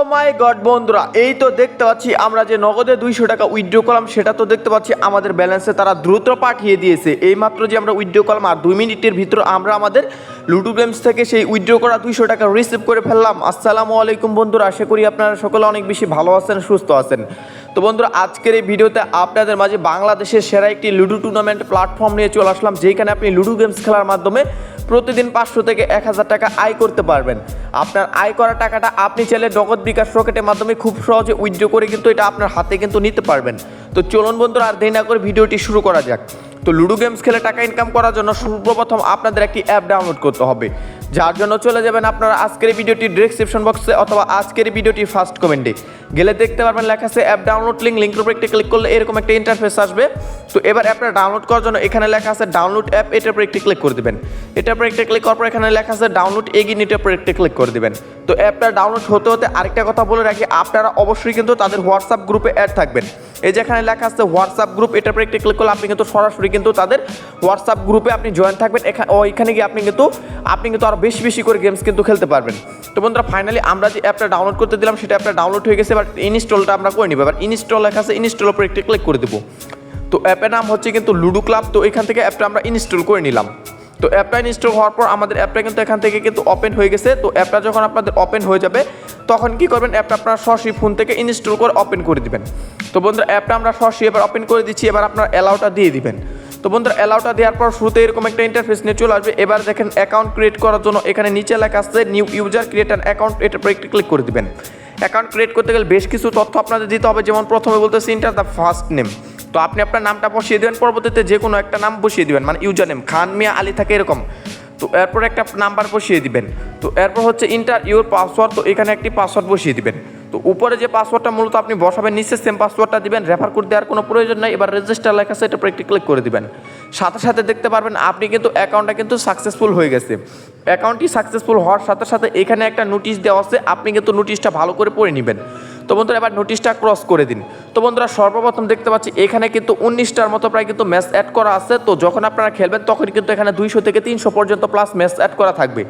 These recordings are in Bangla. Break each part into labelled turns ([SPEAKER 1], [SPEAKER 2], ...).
[SPEAKER 1] ও মাই গড বন্ধুরা, এই তো দেখতে পাচ্ছি আমরা যে নগদে 200 টাকা উইথড্র করলাম সেটা তো দেখতে পাচ্ছি আমাদের ব্যালেন্সে তারা দ্রুত পাঠিয়ে দিয়েছে। এইমাত্র যে আমরা উইথড্র করলাম আর 2 মিনিটের ভিতর আমরা আমাদের লুডো গেমস থেকে সেই উইথড্র করা 200 টাকা রিসিভ করে ফেললাম। আসসালামু আলাইকুম বন্ধুরা, আশা করি আপনারা সকলে অনেক বেশি ভালো আছেন, সুস্থ আছেন। তো বন্ধুরা, আজকের এই ভিডিওতে আপনাদের মাঝে বাংলাদেশের সেরা একটি লুডো টুর্নামেন্ট প্ল্যাটফর্ম নিয়ে চলে আসলাম, যেখানে আপনি লুডো গেমস খেলার মাধ্যমে প্রতিদিন 500 থেকে 1000 টাকা আয় করতে পারবেন। আপনার আয় করা টাকাটা আপনি চাইলে নগদ বিকাশ রকেটের মাধ্যমে খুব সহজে উইথড্র করে কিন্তু এটা আপনার হাতে কিন্তু নিতে পারবেন। তো চলুন বন্ধুরা, আর দেরি না করে ভিডিওটি শুরু করা যাক। তো লুডো গেমস খেলে টাকা ইনকাম করার জন্য সর্বপ্রথম আপনাদের একটি অ্যাপ ডাউনলোড করতে হবে, যার জন্য চলে যাবেন আপনারা আজকের ভিডিওটির ডেসক্রিপশন বক্সে অথবা আজকের ভিডিওটির ফার্স্ট কমেন্টে গেলে দেখতে পারবেন লেখা আছে অ্যাপ ডাউনলোড লিঙ্কের উপর একটি ক্লিক করলে এরকম একটা ইন্টারফেস আসবে। তো এবার অ্যাপটা ডাউনলোড করার জন্য এখানে লেখা আছে ডাউনলোড অ্যাপ, এটার উপর একটি ক্লিক করে দেবেন। এটার উপর একটি ক্লিক করার পর এখানে লেখা আছে ডাউনলোড এগিন, এটার উপর একটি ক্লিক করে দেবেন। তো অ্যাপটা ডাউনলোড হতে হতে আরেকটা কথা বলে রাখি, আপনারা অবশ্যই কিন্তু তাদের হোয়াটসঅ্যাপ গ্রুপে অ্যাড থাকবেন। এই যে এখানে লেখা আছে হোয়াটসঅ্যাপ গ্রুপ, এটার উপর একটি ক্লিক করলে আপনি কিন্তু সরাসরি কিন্তু তাদের হোয়াটসঅ্যাপ গ্রুপে আপনি জয়েন থাকবেন। এখানে গিয়ে আপনি কিন্তু আরও বেশি বেশি করে গেমস কিন্তু খেলতে পারবেন। তো বন্ধুরা, ফাইনালি আমরা যে অ্যাপটা ডাউনলোড করতে দিলাম সেটা অ্যাপটা ডাউনলোড হয়ে গেছে। এবার ইনস্টলটা আমরা করে নিব। এবার ইনস্টল লেখা আছে, ইনস্টল উপর একটি ক্লিক করে দেবো। তো অ্যাপের নাম হচ্ছে কিন্তু লুডো ক্লাব। তো এখান থেকে অ্যাপটা আমরা ইনস্টল করে নিলাম। তো অ্যাপটা ইনস্টল হওয়ার পর আমাদের অ্যাপটা কিন্তু এখান থেকে কিন্তু ওপেন হয়ে গেছে। তো অ্যাপটা যখন আপনাদের ওপেন হয়ে যাবে তখন কি করবেন, অ্যাপটা আপনার সরাসরি ফোন থেকে ইনস্টল করে ওপেন করে দিবেন। তো বন্ধুরা, অ্যাপটা আমরা সরাসরি এবার ওপেন করে দিচ্ছি। এবার আপনার অ্যালাউটা দিয়ে দিবেন। তো বন্ধুরা, অ্যালাউটা দেওয়ার পর শুরুতে এরকম একটা ইন্টারফেস নিয়ে চলে আসবে। এবার দেখেন অ্যাকাউন্ট ক্রিয়েট করার জন্য এখানে নিচে লেখা আছে new user create an account, এটার উপর একটি ক্লিক করে দিবেন। অ্যাকাউন্ট ক্রিয়েট করতে গেলে বেশ কিছু তথ্য আপনাদের দিতে হবে, যেমন প্রথমে বলতেছি ইন্টার দ্য ফার্স্ট নেম। তো আপনি আপনার নামটা বসিয়ে দেবেন, পরবর্তীতে যে কোনো একটা নাম বসিয়ে দিবেন, মানে ইউজার নেম খান মিয়া আলী থাকে এরকম। তো এরপর একটা নাম্বার বসিয়ে দিবেন। তো এরপর হচ্ছে ইন্টার ইউর পাসওয়ার্ড, তো এখানে একটি পাসওয়ার্ড বসিয়ে দিবেন। তো উপরে যে পাসওয়ার্ডটা মূলত আপনি বসাবেন, নিচে সেম পাসওয়ার্ডটা দিবেন, রেফার কোড দেওয়ার কোনো প্রয়োজন নেই। এবার রেজিস্টার লেখা আছে, এটা উপর একটি ক্লিক করে দিবেন। সাথে সাথে দেখতে পারবেন আপনি কিন্তু অ্যাকাউন্টটা কিন্তু সাকসেসফুল হয়ে গেছে। অ্যাকাউন্টটি সাকসেসফুল হওয়ার সাথে সাথে এখানে একটা নোটিশ দেওয়া আছে, আপনি কিন্তু নোটিশটা ভালো করে পড়ে নেবেন। তো বন্ধুরা, এবার নোটিশটা ক্রস করে দিন। তো বন্ধুরা, সর্বপ্রথম দেখতে পাচ্ছি এখানে কিন্তু 19টার মতো প্রায় কিন্তু ম্যাচ অ্যাড করা আছে। তো যখন আপনারা খেলবেন তখন কিন্তু এখানে 200 থেকে 300 পর্যন্ত প্লাস ম্যাচ অ্যাড করা থাকবে।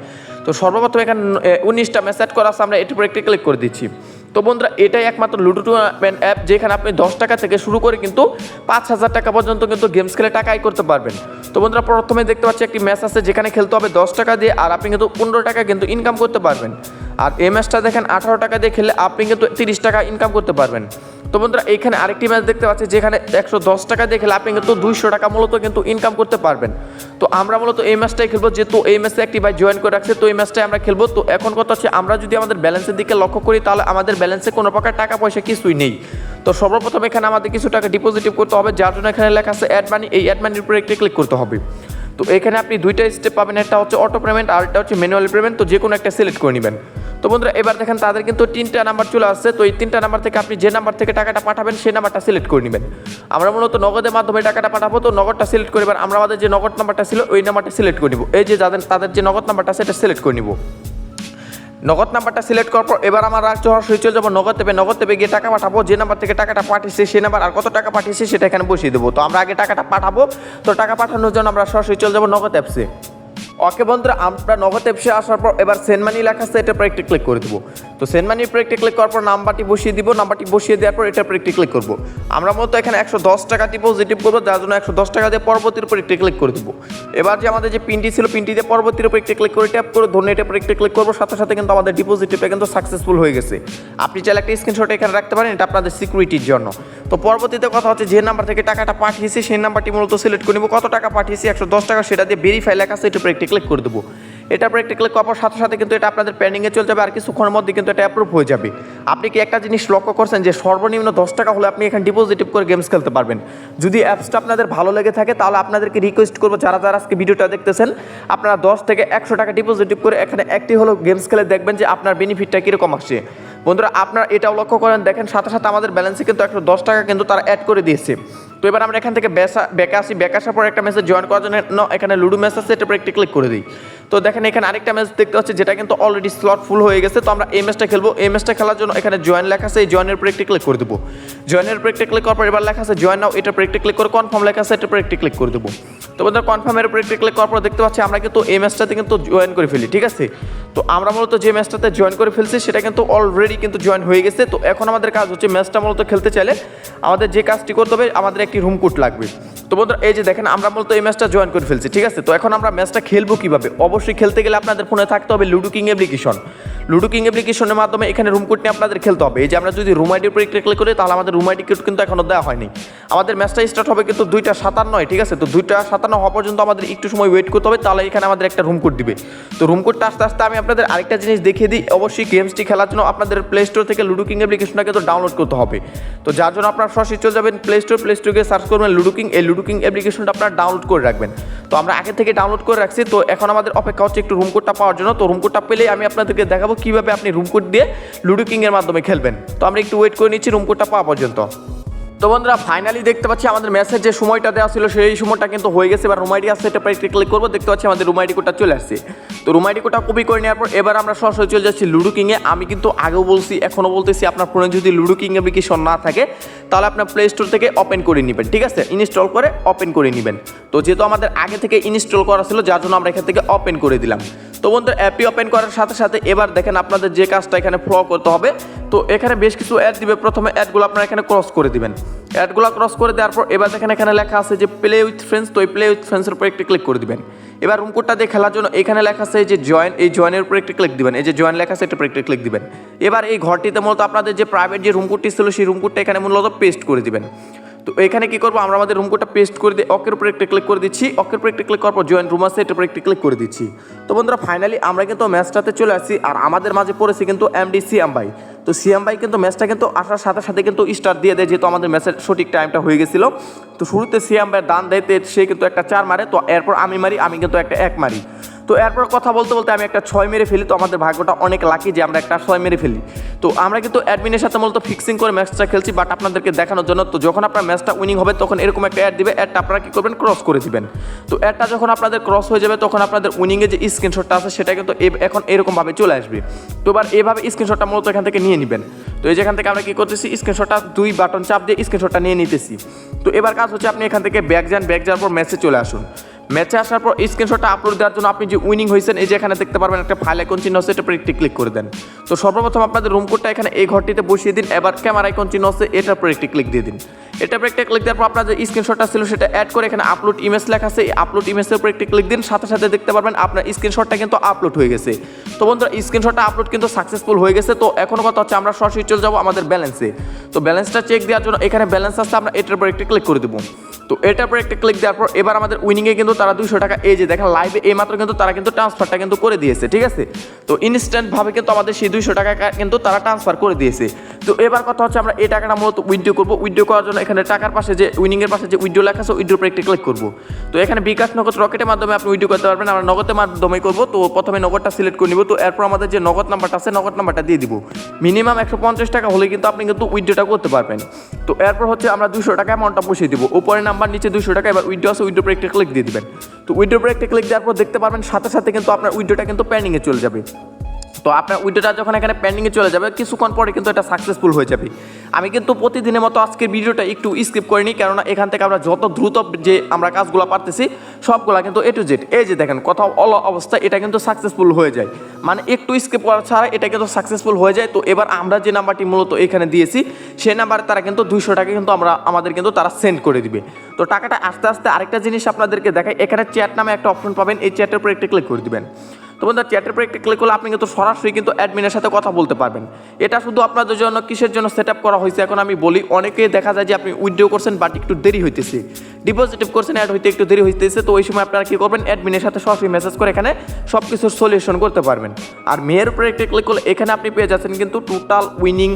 [SPEAKER 1] তো সর্বপ্রথম এখানে 19টা ম্যাচ অ্যাড করা আছে, আমরা এটির উপর একটি ক্লিক করে দিচ্ছি। তো বন্ধুরা, এটাই একমাত্র লুডো টুর্নামেন্ট অ্যাপ যেখানে আপনি 10 টাকা থেকে শুরু করে কিন্তু 5000 টাকা পর্যন্ত কিন্তু গেমস খেলে টাকা আয় করতে পারবেন। তো বন্ধুরা, প্রথমে দেখতে পাচ্ছি একটি ম্যাচ আছে যেখানে খেলতে হবে 10 টাকা দিয়ে, আর আপনি কিন্তু 15 টাকা কিন্তু ইনকাম করতে পারবেন। আর এই ম্যাচটা দেখেন 18 টাকা দিয়ে খেলে আপনি কিন্তু 30 টাকা ইনকাম করতে পারবেন। তো বন্ধুরা, এইখানে আরেকটি ম্যাচ দেখতে পাচ্ছি যেখানে 110 টাকা দিয়ে খেলে আপনি কিন্তু 200 টাকা মূলত কিন্তু ইনকাম করতে পারবেন। তো আমরা মূলত এই ম্যাচটাই খেলবো, যেহেতু এই ম্যাচে একটি ভাই জয়েন করে রাখছে, তো এই ম্যাচটাই আমরা খেলবো। তো এখন কথা হচ্ছে, আমরা যদি আমাদের ব্যালেন্সের দিকে লক্ষ্য করি তাহলে আমাদের ব্যালেন্সে কোনো প্রকার টাকা পয়সা কিছুই নেই। তো সর্বপ্রথম এখানে আমাদের কিছু টাকা ডিপোজিট করতে হবে, যার জন্য এখানে লেখা আছে অ্যাড মানি। এই অ্যাড মানির উপরে একটি ক্লিক করতে হবে। তো এখানে আপনি দুইটা স্টেপ পাবেন, একটা হচ্ছে অটো পেমেন্ট আর একটা হচ্ছে ম্যানুয়াল পেমেন্ট। তো যে কোনো একটা সিলেক্ট করে নেবেন। তো বন্ধুরা, এবার দেখেন তাদের কিন্তু 3টা নাম্বার চলে আসছে। তো এই 3টা নাম্বার থেকে আপনি যে নাম্বার থেকে টাকাটা পাঠাবেন সেই নাম্বারটা সিলেক্ট করে নেবেন। আমরা মূলত নগদের মাধ্যমে টাকাটা পাঠাবো, তো নগদটা সিলেক্ট করে এবার আমরা আমাদের যে নগদ নাম্বারটা ছিল ওই নাম্বারটা সিলেক্ট করে নিব। এই যে তাদের যে নগদ নাম্বারটা সেটা সিলেক্ট করে নিব। নগদ নাম্বারটা সিলেক্ট করার পর এবার আমার সরাসরি চলে যাবো নগদ পেয়ে গিয়ে টাকা পাঠাবো। যে নাম্বার থেকে টাকাটা পাঠিয়েছে সেই নাম্বার আর কত টাকা পাঠিয়েছে সেটা এখানে বসিয়ে দেবো। তো আমরা আগে টাকাটা পাঠাবো, তো টাকা পাঠানোর জন্য আমরা সরাসরি চলে যাবো নগদ অ্যাপসে। ওকে বন্ধুরা, আমরা নগদ অ্যাপসে আসার পর এবার সেন্ড মানি লেখা আছে, এটার উপর একটি ক্লিক করে দেবো। তো সেন্ড মানির উপর একটি ক্লিক করার পর নাম্বারটি বসিয়ে দিব। নাম্বারটি বসিয়ে দেওয়ার পর এটার উপর একটি ক্লিক করবো। আমরা মূলত এখানে 110 টাকা ডিপোজিট করবো, যার জন্য 110 টাকা দিয়ে পরবর্তীর উপর একটি ক্লিক করে দেবো। এবার যে আমাদের যে পিনটি ছিল পিনটি দিয়ে পরবর্তীর উপর একটি ক্লিক করে ট্যাপ করে ধরে এটার উপর একটি ক্লিক করবো। সাথে সাথে কিন্তু আমাদের ডিপোজিটটা কিন্তু সাকসেসফুল হয়ে গেছে। আপনি চাইলে একটা স্ক্রিনশট এখানে রাখতে পারেন, এটা আপনাদের সিকিউরিটির জন্য। তো পরবর্তীতে কথা হচ্ছে, যে নাম্বার থেকে টাকাটা পাঠিয়েছি সেই নাম্বারটি মূলত সিলেক্ট করে নেবো। কত টাকা পাঠিয়েছি 110 টাকা, সেটা দিয়ে ভেরিফাই লেখা আছে, এটার উপর একটি ক্লিক করে দেবো। এটার উপর একটি ক্লিক করার পর সাথে সাথে কিন্তু এটা আপনাদের পেন্ডিংয়ে চলে যাবে, আর কিছুক্ষণের মধ্যে কিন্তু এটা অ্যাপ্রুভ হয়ে যাবে। আপনি কি একটা জিনিস লক্ষ্য করছেন যে সর্বনিম্ন 10 টাকা হলে আপনি এখানে ডিপোজিট করে গেমস খেলতে পারবেন। যদি অ্যাপসটা আপনাদের ভালো লেগে থাকে তাহলে আপনাদেরকে রিকোয়েস্ট করবো, যারা যারা আজকে ভিডিওটা দেখতেছেন, আপনারা 10 থেকে 100 টাকা ডিপোজিট করে এখানে একটি হলো গেমস খেলে দেখবেন যে আপনার বেনিফিটটা কীরকম আসছে। বন্ধুরা, আপনারা এটাও লক্ষ্য করেন, দেখেন সাথে সাথে আমাদের ব্যালেন্সে কিন্তু 110 টাকা কিন্তু তারা অ্যাড করে দিয়েছে। তো এবার আমরা এখান থেকে ব্যাক আসার পর একটা মেসেজ জয়েন করার জন্য এখানে লুডো ম্যাচ আছে, এটার উপর একটি ক্লিক করে দিই। তো দেখেন এখানে আরেকটা ম্যাচ দেখতে পাচ্ছি যেটা কিন্তু অলরেডি স্লট ফুল হয়ে গেছে। তো আমরা এই ম্যাচটা খেলবো। এই ম্যাচটা খেলার জন্য এখানে জয়েন লেখা আছে, এই জয়েনের উপরে একটি ক্লিক করে দেবো। জয়েনের উপরে একটি ক্লিক করার পর এবার লেখা আছে জয়েন নাও, এটার উপরে একটি ক্লিক করে কনফার্ম লেখা আছে, এটার উপরে একটি ক্লিক করে দেবো। তো বন্ধুরা কনফার্মের উপরে একটি ক্লিক করার পর দেখতে পাচ্ছি আমরা কিন্তু এই ম্যাচটাতে কিন্তু জয়েন করে ফেলি, ঠিক আছে। তো আমরা মূলত যে ম্যাচটাতে জয়েন করে ফেলছি সেটা কিন্তু অলরেডি কিন্তু জয়েন হয়ে গেছে। তো এখন আমাদের কাজ হচ্ছে ম্যাচটা মূলত খেলতে চাইলে আমাদের যে কাজটি করতে হবে, আমাদের একটি রুম কোড লাগবে। তো বন্ধুরা এই যে দেখেন আমরা মূলত এই ম্যাচটা জয়েন করে ফেলছি, ঠিক আছে। তো এখন আমরা ম্যাচটা খেলবো কিভাবে? অবশ্যই খেলতে গেলে আপনাদের ফোনে থাকতে হবে ludo king application. Ludo king অ্যাপ্লিকেশনের মাধ্যমে এখানে রুম কোড নিয়ে আপনাদের খেলতে হবে। এই যে আমরা যদি রুম আইডির উপরে ক্লিক করি তাহলে আমাদের রুম আইডি কোড কিন্তু এখনো দেওয়া হয়নি। আমাদের ম্যাচটা স্টার্ট হবে কিন্তু 2:57, ঠিক আছে। তো 2:57 হওয়া পর্যন্ত আমাদের একটু সময় ওয়েট করতে হবে, তাহলে এখানে আমাদের একটা রুম কোড দিবে। তো রুম কোডটা আস্তে আস্তে আমি আপনাদের আরেকটা জিনিস দেখিয়ে দিই। অবশ্যই গেমসটি খেলার জন্য আপনাদের প্লে স্টোর থেকে লুডো কিং অ্যাপ্লিকেশনটা কিন্তু ডাউনলোড করতে হবে। তো যার জন্য আপনারা সরাসরি চলে যাবেন প্লে স্টোরে সার্চ করবেন লুডো কিং। এই লুডো কিং অ্যাপ্লিকেশনটা আপনারা ডাউনলোড করে রাখবেন। তো আমরা আগে থেকে ডাউনলোড করে রাখছি। তো এখন আমাদের অপেক্ষা হচ্ছে একটু রুম কোডটা পাওয়ার জন্য। তো রুম কোডটা পেলেই আমি আপনাদেরকে দেখাবো কীভাবে আপনি রুম কোড দিয়ে লুডো কিং এর মাধ্যমে খেলবেন। তো আমরা একটু ওয়েট করে নিচ্ছি রুম কোডটা পাওয়া পর্যন্ত। তো বন্ধুরা ফাইনালি দেখতে পাচ্ছি আমাদের ম্যাচের যে সময়টা দেওয়া ছিল সেই সময়টা কিন্তু হয়ে গেছে। এবার রুম আইডি আসছে, এটা ক্লিক করবো, দেখতে পাচ্ছি আমাদের রুম আইডি কোডটা চলে আসছে। তো রুম আইডি কোডটা কপি করে নেওয়ার পর এবার আমরা সরাসরি চলে যাচ্ছি লুডো কিংয়ে। আমি কিন্তু আগেও বলছি এখনও বলতেছি, আপনার ফোনে যদি লুডো কিং অ্যাপ্লিকেশন না থাকে তাহলে আপনার প্লে স্টোর থেকে ওপেন করে নেবেন, ঠিক আছে। ইনস্টল করে ওপেন করে নেবেন। তো যেহেতু আমাদের আগে থেকে ইনস্টল করা ছিল যার জন্য আমরা এখান থেকে ওপেন করে দিলাম। তো বন্ধুরা অ্যাপটি ওপেন করার সাথে সাথে এবার দেখেন আপনাদের যে কাজটা এখানে ফলো করতে হবে। তো এখানে বেশ কিছু অ্যাড দিবে। প্রথমে অ্যাডগুলো আপনারা এখানে ক্রস করে দিবেন। অ্যাডগুলো ক্রস করে দেওয়ার পর এবার দেখেন এখানে লেখা আছে যে প্লে উইথ ফ্রেন্ডস। তো এই প্লে উইথ ফ্রেন্ডসের উপর একটি ক্লিক করে দিবেন। এবার রুম কোডটা দিয়ে খেলার জন্য এখানে লেখা আছে যে জয়েন, এই জয়েনের উপর একটি ক্লিক দিবেন। এই যে জয়েন লেখা আছে এটার উপর একটি ক্লিক দিবেন। এবার এই ঘরটিতে মূলত আপনাদের যে প্রাইভেট যে রুম কোডটি ছিল সেই রুম কোডটা এখানে মূলত পেস্ট করে দিবেন। তো এখানে কি করবো, আমরা আমাদের রুম কোডটা পেস্ট করে দিয়ে অকের উপরে একটা ক্লিক করে দিচ্ছি। অকের উপরে একটা ক্লিক করার পর জয়েন রুম আছে এটার উপরে একটা ক্লিক করে দিচ্ছি। তো বন্ধুরা ফাইনালি আমরা কিন্তু ম্যাচটাতে চলে আসছি। আর আমাদের মাঝে পড়েছে কিন্তু এমডি সিয়াম ভাই। তো সিয়াম ভাই কিন্তু ম্যাচটা কিন্তু আসার সাথে সাথে কিন্তু স্টার্ট দিয়ে দেয়, যেহেতু আমাদের ম্যাচের সঠিক টাইমটা হয়ে গেছিল। তো শুরুতে সিয়াম ভাই ডান দেয়, সে কিন্তু একটা 4 মারে। তো এরপর আমি মারি, আমি কিন্তু একটা 1 মারি। তো এরপর কথা বলতে বলতে আমি একটা 6 মেরে ফেলি। তো আমাদের ভাগ্যটা অনেক লাকি যে আমরা একটা 6 মেরে ফেলি। তো আমরা কিন্তু অ্যাডমিনের সাথে মূলত ফিক্সিং করে ম্যাচটা খেলছি, বাট আপনাদেরকে দেখানোর জন্য। তো যখন আপনার ম্যাচটা উইনিং হবে তখন এরকম একটা অ্যাড দিবে। অ্যাডটা আপনারা কী করবেন, ক্রস করে দিবেন। তো অ্যাডটা যখন আপনাদের ক্রস হয়ে যাবে তখন আপনাদের উইনিংয়ে যে স্ক্রিনশটটা আছে সেটা কিন্তু এখন এরকমভাবে চলে আসবে। তো এবার এভাবে স্ক্রিনশটটা মূলত এখান থেকে নিয়ে নেবেন। তো এই যেখান থেকে আমরা কী করতেছি, স্ক্রিনশটটা 2 বাটন চাপ দিয়ে স্ক্রিনশটটা নিয়ে নিতেছি। তো এবার কাজ হচ্ছে আপনি এখান থেকে ব্যাক যাওয়ার পর ম্যাচে চলে আসুন। ম্যাচে আসার পর স্ক্রিনশটটা আপলোড দেওয়ার জন্য আপনি যে উইনিং হয়েছেন এই যে এখানে দেখতে পারবেন একটা ফাইল আইকন চিহ্ন আছে, এটা উপরে একটি ক্লিক করে দেন। তো সর্বপ্রথম আপনাদের রুম কোডটা এখানে এই ঘরটিতে বসিয়ে দিন। এবার ক্যামেরা আইকন চিহ্ন আছে, এটার উপরে একটি ক্লিক দিয়ে দিন। এটার উপরে একটা ক্লিক দেওয়ার পর আপনার যে স্ক্রিনশটটা ছিল সেটা অ্যাড করে এখানে আপলোড ইমেজ লেখা আছে, এই আপলোড ইমেজের উপরে একটি ক্লিক দিন। সাথে সাথে দেখতে পারবেন আপনার স্ক্রিনশটটা কিন্তু আপলোড হয়ে গেছে। তো বন্ধুরা স্ক্রিনশটটা আপলোড কিন্তু সাকসেসফুল হয়ে গেছে। তো এখন কথা হচ্ছে আমরা সরাসরি চলে যাবো আমাদের ব্যালেন্সে। তো ব্যালেন্সটা চেক দেওয়ার জন্য এখানে ব্যালেন্স আছে, আমরা এটার উপরে একটি ক্লিক করে দেবো। তো এটার উপরে একটা ক্লিক দেওয়ার পর এবার আমাদের উইনিংয়ে কিন্তু তারা 200 টাকা, এই যে দেখেন লাইভে এইমাত্র কিন্তু তারা কিন্তু ট্রান্সফারটা কিন্তু করে দিয়েছে, ঠিক আছে। তো ইনস্ট্যান্টভাবে কিন্তু আমাদের সেই 200 টাকা কিন্তু তারা ট্রান্সফার করে দিয়েছে। তো এবার কথা হচ্ছে আমরা এই টাকাটা মূলত উইথড্র করবো। উইথড্র করার জন্য এখানে টাকার পাশে যে উইনিংয়ের পাশে যে উইথড্র লেখা আছে উইথড্র উপরে একটা ক্লিক করবো। তো এখানে বিকাশ নগদ রকেটের মাধ্যমে আপনি উইথড্র করতে পারবেন, আমরা নগদের মাধ্যমে করবো। তো প্রথমে নগদটা সিলেক্ট করে নিব। তো এরপর আমাদের যে নগদ নাম্বারটা আছে নগদ নাম্বারটা দিয়ে দিব। মিনিমাম 150 টাকা হলে কিন্তু আপনি কিন্তু উইথড্রটা করতে পারবেন। তো এরপর হচ্ছে আমরা 200 টাকা অ্যামাউন্টটা বসিয়ে দিব। উপরে নাম্বার নিচে 200 টাকা। এবার উইথড্র আছে, উইথড্র উপরে একটা ক্লিক দিয়ে দিবেন। তো উইথড্র উপরে একটা ক্লিক দেওয়ার পর দেখতে পারবেন সাথে সাথে কিন্তু আপনার উইথড্রটা কিন্তু পেন্ডিংয়ে চলে যাবে। তো আপনার উইথড্রটা যখন এখানে পেন্ডিংয়ে চলে যাবে কিছুক্ষণ পরে কিন্তু এটা সাকসেসফুল হয়ে যাবে। আমি কিন্তু প্রতিদিনের মতো আজকের ভিডিওটা একটু স্কিপ করিনি, কেননা এখান থেকে আমরা যত দ্রুত যে আমরা কাজগুলো পারতেছি সবগুলা কিন্তু A to Z। এই যে দেখেন কোথাও অবস্থা এটা কিন্তু সাকসেসফুল হয়ে যায়, মানে একটু স্কিপ করা ছাড়া এটা কিন্তু সাকসেসফুল হয়ে যায়। তো এবার আমরা যে নাম্বারটি মূলত এখানে দিয়েছি সেই নাম্বারে তারা কিন্তু 200 টাকা কিন্তু আমাদের কিন্তু তারা সেন্ড করে দিবে। তো টাকাটা আস্তে আস্তে আরেকটা জিনিস আপনাদেরকে দেখাই, এখানে চ্যাট নামে একটা অপশন পাবেন, এই চ্যাটের উপরে একটা ক্লিক করে দিবেন। তো বন্ধুরা চ্যাটের উপরে একটা ক্লিক করলে আপনি কিন্তু সরাসরি কিন্তু অ্যাডমিনের সাথে কথা বলতে পারবেন। এটা শুধু আপনাদের জন্য কিসের জন্য সেট আপ করা হয়েছে এখন আমি বলি। অনেকে দেখা যায় যে আপনি উইথড্র করছেন বাট একটু দেরি হইতেছে, ডিপোজিটিভ করছেন অ্যাড হইতে একটু দেরি হইতেছে। তো ওই সময় আপনারা কী করবেন, অ্যাডমিনের সাথে সরাসরি মেসেজ করে এখানে সব কিছুর সলিউশন করতে পারবেন। আর মেয়ের উপরে একটা ক্লিক করলে এখানে আপনি পেয়ে যাচ্ছেন কিন্তু total winning,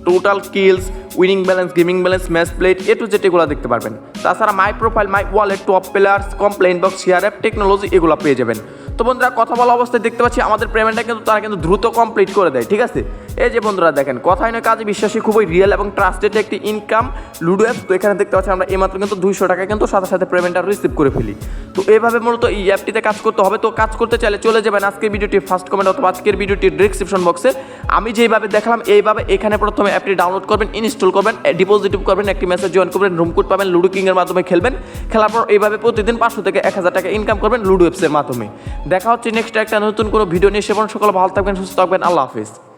[SPEAKER 1] total kills, winning balance, gaming balance, match plate, A to Z এগুলো দেখতে পারবেন। তাছাড়া মাই profile, my wallet, top players, complain box, share app, technology এগুলো পেয়ে যাবেন। তো বন্ধুরা কথা বলা অবস্থায় দেখতে পাচ্ছি আমাদের পেমেন্টটা কিন্তু তারা কিন্তু দ্রুত কমপ্লিট করে দেয়, ঠিক আছে। এই যে বন্ধুরা দেখেন, কথাই নয় কাজে বিশ্বাসী, খুবই রিয়েল এবং ট্রাস্টেড একটি ইনকাম লুডো অ্যাপ। তো এখানে দেখতে পাচ্ছি আমরা এইমাত্র কিন্তু 200 টাকা কিন্তু সাথে সাথে পেমেন্টটা রিসিভ করে ফেলি। তো এইভাবে মূলত এই অ্যাপটিতে কাজ করতে হবে। তো কাজ করতে চাইলে চলে যাবেন আজকের ভিডিওটির ফার্স্ট কমেন্ট অথবা আজকের ভিডিওটির ডিসক্রিপশন বক্সে। আমি যেভাবে দেখালাম এইভাবে এখানে প্রথমে অ্যাপটি ডাউনলোড করবেন, ইনস্টল করবেন, ডিপোজিট করবেন, একটি মেসেজ জয়েন করবেন, রুম কোড পাবেন, লুডো কিংয়ের মাধ্যমে খেলবেন। খেলার পর এইভাবে প্রতিদিন 500 থেকে 1000 টাকা ইনকাম করবেন লুডো অ্যাপসের মাধ্যমে। দেখা হচ্ছে নেক্সট একটা নতুন কোনো ভিডিও নিয়ে। সেবন সকলে ভালো থাকবেন, সুস্থ থাকবেন, আল্লাহ হাফিজ।